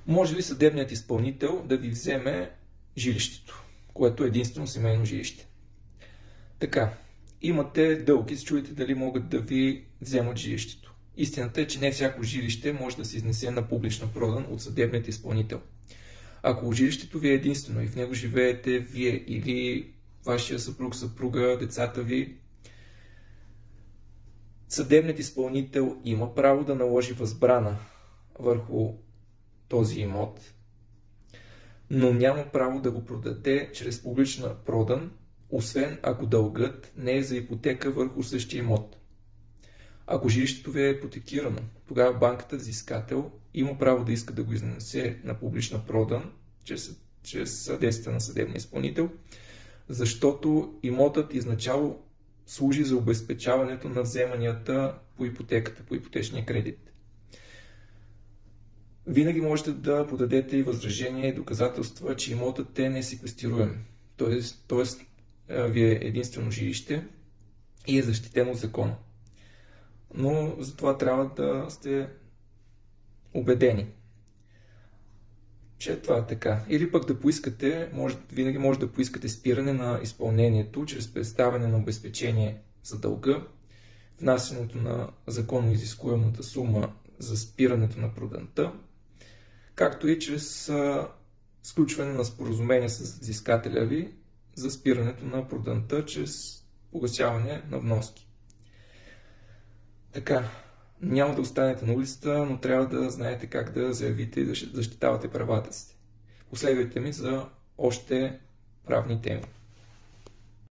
Може ли съдебният изпълнител да ви вземе жилището, което е единствено семейно жилище? Така, имате дълг и се чуете дали могат да ви вземат жилището. Истината е, че не всяко жилище може да се изнесе на публична продан от съдебният изпълнител. Ако жилището ви е единствено и в него живеете вие или вашия съпруг, съпруга, децата ви, съдебният изпълнител има право да наложи възбрана върху този имот, но няма право да го продаде чрез публична продан, освен ако дългът не е за ипотека върху същия имот. Ако жилището ви е ипотекирано, тогава банката взискател има право да иска да го изнесе на публична продан чрез съдействие на съдебния изпълнител, защото имотът изначало служи за обезпечаването на вземанията по ипотеката, по ипотечния кредит. Винаги можете да подадете и възражение и доказателства, че имотът е несеквестируем, т.е. ви е единствено жилище и е защитено от закона. Но за това трябва да сте убедени, че това е така. Или пък да поискате, винаги може да поискате спиране на изпълнението чрез представяне на обезпечение за дълга, внасянето на законно изискуемата сума за спирането на проданта, както и чрез сключване на споразумение с взискателя ви за спирането на проданта чрез погасяване на вноски. Така, няма да останете на улицата, но трябва да знаете как да заявите и да защитавате правата си. Последвайте ми за още правни теми.